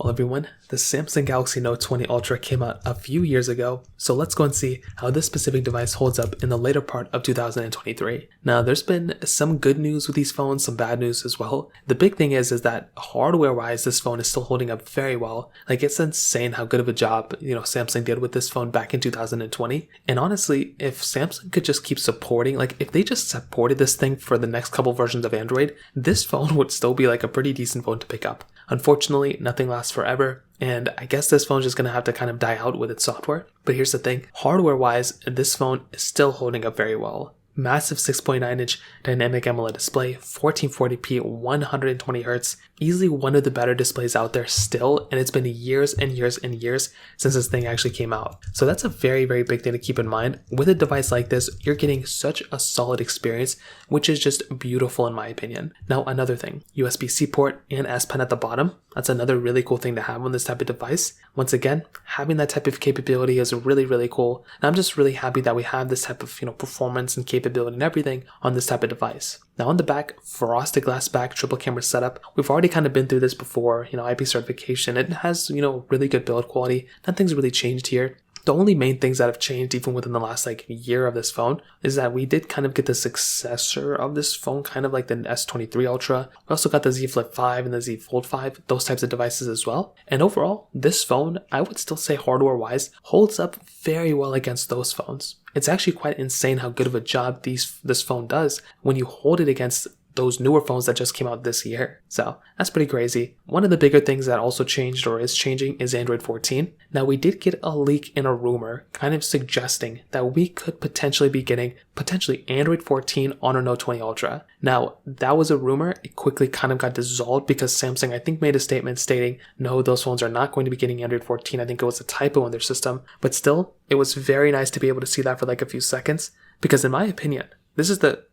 Well everyone, the Samsung Galaxy Note 20 Ultra came out a few years ago, so let's go and see how this specific device holds up in the later part of 2023. Now there's been some good news with these phones, some bad news as well. The big thing is that hardware-wise this phone is still holding up very well. Like, it's insane how good of a job, Samsung did with this phone back in 2020. And honestly, if Samsung could just keep supporting, like if they just supported this thing for the next couple versions of Android, this phone would still be like a pretty decent phone to pick up. Unfortunately, nothing lasts forever, and I guess this phone's just going to have to kind of die out with its software. But here's the thing, hardware-wise, this phone is still holding up very well. Massive 6.9-inch dynamic AMOLED display, 1440p, 120Hz, easily one of the better displays out there still, and it's been years and years and years since this thing actually came out. So that's a very, very big thing to keep in mind. With a device like this, you're getting such a solid experience, which is just beautiful in my opinion. Now another thing, USB-C port and S Pen at the bottom. That's another really cool thing to have on this type of device. Once again, having that type of capability is really, really cool. And I'm just really happy that we have this type of, performance and capability and everything on this type of device. Now on the back, frosted glass back, triple camera setup. We've already kind of been through this before, IP certification. It has, really good build quality. Nothing's really changed here. The only main things that have changed even within the last year of this phone is that we did kind of get the successor of this phone, kind of like the S23 Ultra. We also got the Z Flip 5 and the Z Fold 5, those types of devices as well. And overall, this phone, I would still say hardware-wise, holds up very well against those phones. It's actually quite insane how good of a job this phone does when you hold it against those newer phones that just came out this year. So that's pretty crazy. One of the bigger things that also changed or is changing is Android 14. Now we did get a leak and a rumor kind of suggesting that we could potentially be getting Android 14 on our Note 20 Ultra. Now that was a rumor. It quickly kind of got dissolved because Samsung I think made a statement stating no, those phones are not going to be getting Android 14. I think it was a typo in their system, but still it was very nice to be able to see that for a few seconds, because in my opinion this is the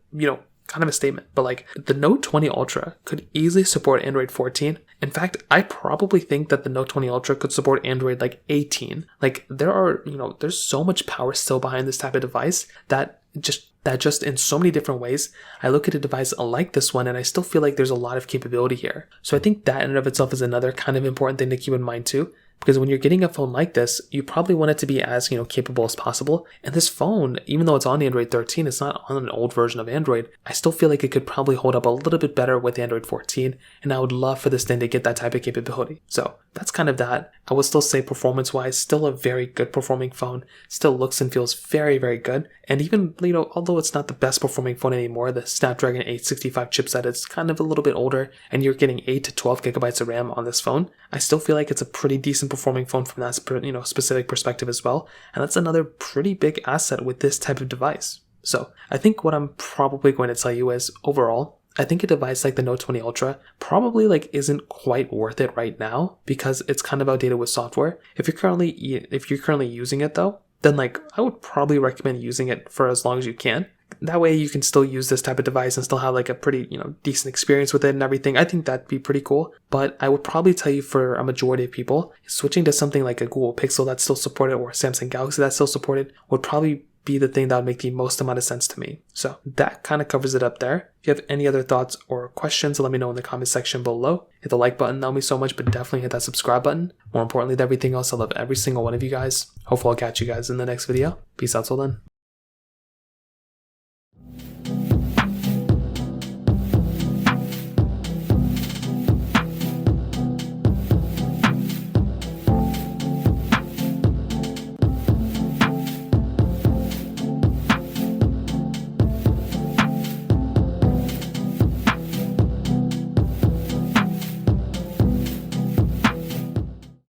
kind of a statement, but the Note 20 Ultra could easily support Android 14. In fact, I probably think that the Note 20 Ultra could support Android 18. There's so much power still behind this type of device that just in so many different ways, I look at a device like this one and I still feel like there's a lot of capability here. So I think that in and of itself is another kind of important thing to keep in mind too. Because when you're getting a phone like this, you probably want it to be as, capable as possible. And this phone, even though it's on Android 13, it's not on an old version of Android. I still feel like it could probably hold up a little bit better with Android 14. And I would love for this thing to get that type of capability. So that's kind of that. I would still say performance-wise, still a very good performing phone. Still looks and feels very, very good. And even, although it's not the best performing phone anymore, the Snapdragon 865 chipset is kind of a little bit older, and you're getting 8 to 12 gigabytes of RAM on this phone, I still feel like it's a pretty decent performing phone from that specific perspective as well. And that's another pretty big asset with this type of device. So I think what I'm probably going to tell you is overall, I think a device like the Note 20 Ultra probably isn't quite worth it right now because it's kind of outdated with software. If you're currently using it though, then I would probably recommend using it for as long as you can. That way you can still use this type of device and still have a pretty, decent experience with it and everything. I think that'd be pretty cool. But I would probably tell you for a majority of people, switching to something like a Google Pixel that's still supported or a Samsung Galaxy that's still supported would probably be the thing that would make the most amount of sense to me. So that kind of covers it up there. If you have any other thoughts or questions, let me know in the comment section below. Hit the like button, that would mean so much, but definitely hit that subscribe button. More importantly than everything else, I love every single one of you guys. Hopefully I'll catch you guys in the next video. Peace out till then.